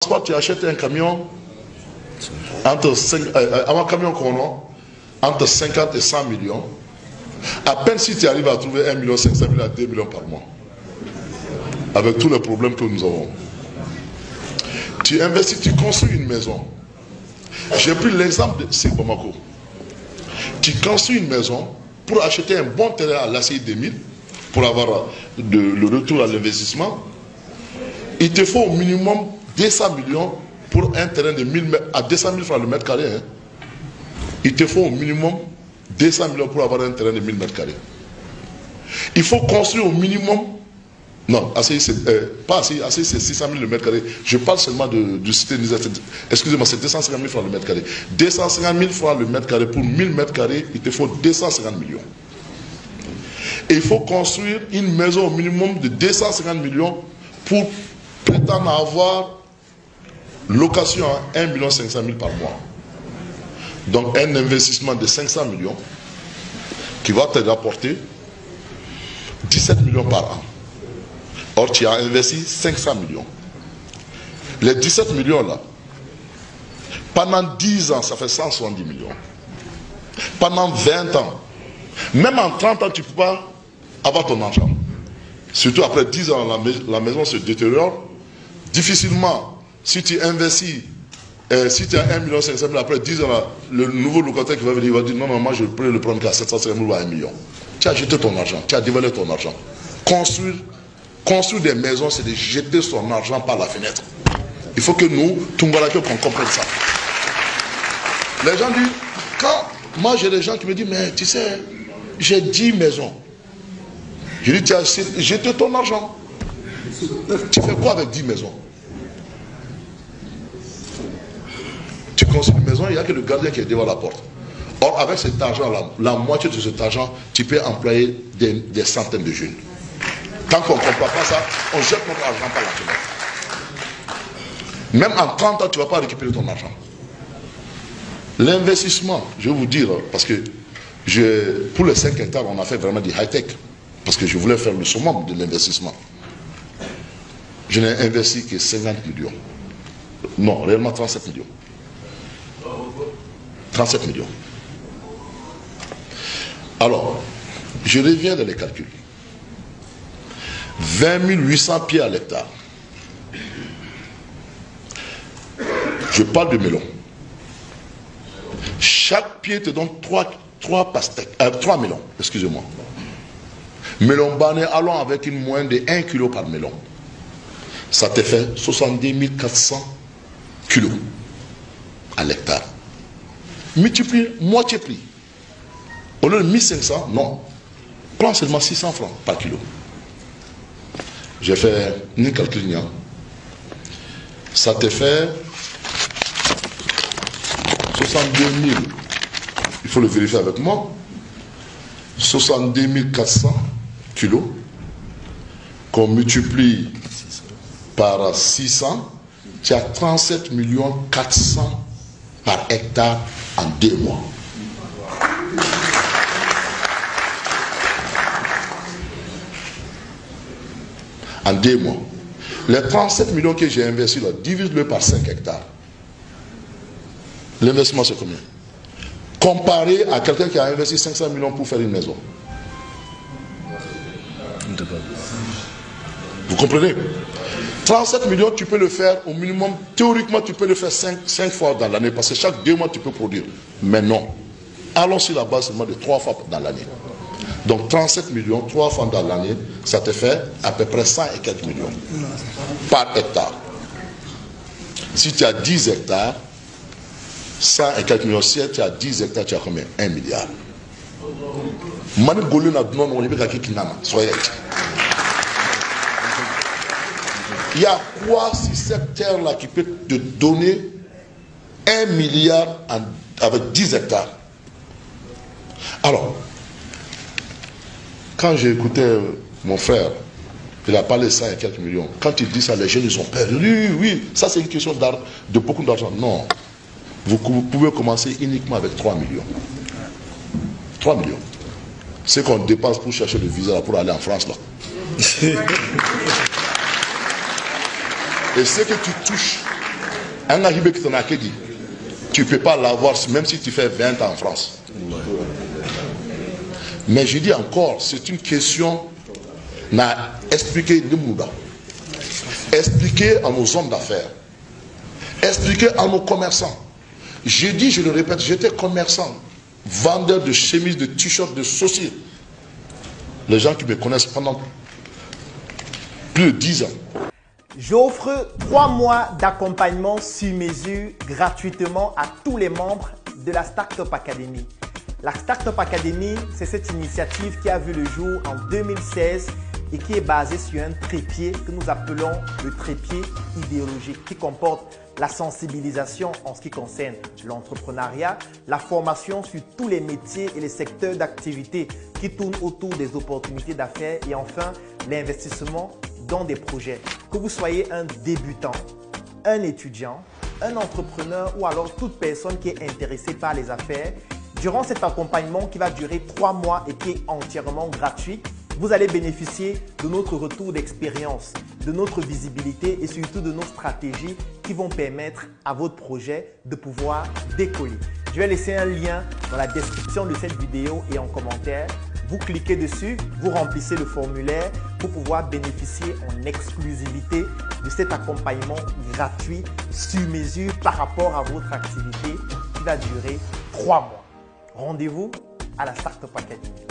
transport, tu achètes un camion entre 5, un camion entre 50 et 100 millions. À peine si tu arrives à trouver 1 500 000 à 2 millions par mois. Avec tous les problèmes que nous avons. Tu investis, tu construis une maison. J'ai pris l'exemple de Sir Bamako. Tu construis une maison pour acheter un bon terrain à l'ACI 2000 pour avoir le retour à l'investissement. Il te faut au minimum 200 millions pour un terrain de 1000 mètres, à 200 000 francs le mètre carré. Hein. Il te faut au minimum 200 millions pour avoir un terrain de 1000 mètres carrés. Il faut construire au minimum. Non, ACI, pas ACI, ACI c'est 600 000 le mètre carré. Je parle seulement du cité Niger. Excusez-moi, c'est 250 000 francs le mètre carré. 250 000 francs le mètre carré pour 1000 mètres carrés, il te faut 250 millions. Et il faut construire une maison au minimum de 250 millions pour prétendre avoir location à 1 500 000 par mois. Donc un investissement de 500 millions qui va te rapporter 17 millions par an. Or, tu as investi 500 millions. Les 17 millions là, pendant 10 ans, ça fait 170 millions. Pendant 20 ans, même en 30 ans, tu ne peux pas avoir ton argent. Surtout après 10 ans, la maison se détériore. Difficilement, si tu investis, si tu as 1 500 000, après 10 ans, là, le nouveau locataire qui va venir va dire non, non, moi je peux le prendre qu'à 750 000 ou à 1 million. Tu as jeté ton argent, tu as dévalé ton argent. Construire des maisons, c'est de jeter son argent par la fenêtre. Il faut que nous, Tumbalake, qu'on comprenne ça. Les gens disent, quand moi j'ai des gens qui me disent, mais tu sais, j'ai 10 maisons. Je dis, tu as jeté ton argent. Tu fais quoi avec 10 maisons? Tu construis une maison, il n'y a que le gardien qui est devant la porte. Or, avec cet argent-là, la moitié de cet argent, tu peux employer des centaines de jeunes. Tant qu'on ne comprend pas ça, on jette notre argent par la fenêtre. Même en 30 ans, tu ne vas pas récupérer ton argent. L'investissement, je vais vous dire, parce que pour les 5 hectares, on a fait vraiment du high-tech. Parce que je voulais faire le summum de l'investissement. Je n'ai investi que 50 millions. Non, réellement 37 millions. 37 millions. Alors, je reviens dans les calculs. 20 800 pieds à l'hectare. Je parle de melon. Chaque pied te donne 3 melons, excusez-moi. Melon bané, allons avec une moyenne de 1 kg par melon. Ça te fait 70 400 kilos à l'hectare. Multiplie, moitié prix. Au lieu de 1500, non. Prends seulement 600 francs par kilo. J'ai fait une calcul. Ça te fait 62 000. Il faut le vérifier avec moi. 70 400 kilos qu'on multiplie par 600, tu as 37 400 par hectare en 2 mois. En 2 mois. Les 37 millions que j'ai investis là, divise-le par 5 hectares. L'investissement c'est combien? Comparé à quelqu'un qui a investi 500 millions pour faire une maison. Vous comprenez? 37 millions, tu peux le faire au minimum, théoriquement tu peux le faire 5 fois dans l'année, parce que chaque 2 mois tu peux produire. Mais non. Allons sur la base seulement de 3 fois dans l'année. Donc 37 millions, 3 fois dans l'année, ça te fait à peu près 100 et quelques millions par hectare. Si tu as 10 hectares, 100 et quelques millions, si tu as 10 hectares, tu as combien? 1 milliard. Il y a quoi si cette terre-là qui peut te donner 1 milliard avec 10 hectares? Alors, quand j'ai écouté mon frère, il a parlé de 100 et quelques millions. Quand il dit ça, les jeunes ils ont peur. Oui, oui, ça c'est une question de beaucoup d'argent. Non. Vous pouvez commencer uniquement avec 3 millions. 3 millions. C'est qu'on dépense pour chercher le visa là, pour aller en France là. Et ce que tu touches Un arrivé qui t'en a dit, tu ne peux pas l'avoir même si tu fais 20 ans en France. Mais je dis encore, c'est une question à expliquer le monde. Expliquer à nos hommes d'affaires. Expliquer à nos commerçants. Je dis, je le répète, j'étais commerçant, vendeur de chemises, de t-shirts, de saucisses. Les gens qui me connaissent pendant plus de 10 ans. J'offre 3 mois d'accompagnement sur mesure gratuitement à tous les membres de la Startup Academy. La Startup Academy, c'est cette initiative qui a vu le jour en 2016 et qui est basée sur un trépied que nous appelons le trépied idéologique, qui comporte la sensibilisation en ce qui concerne l'entrepreneuriat, la formation sur tous les métiers et les secteurs d'activité qui tournent autour des opportunités d'affaires et enfin l'investissement dans des projets. Que vous soyez un débutant, un étudiant, un entrepreneur ou alors toute personne qui est intéressée par les affaires, durant cet accompagnement qui va durer 3 mois et qui est entièrement gratuit, vous allez bénéficier de notre retour d'expérience, de notre visibilité et surtout de nos stratégies qui vont permettre à votre projet de pouvoir décoller. Je vais laisser un lien dans la description de cette vidéo et en commentaire. Vous cliquez dessus, vous remplissez le formulaire pour pouvoir bénéficier en exclusivité de cet accompagnement gratuit sur mesure par rapport à votre activité qui va durer 3 mois. Rendez-vous à la Startup Academy.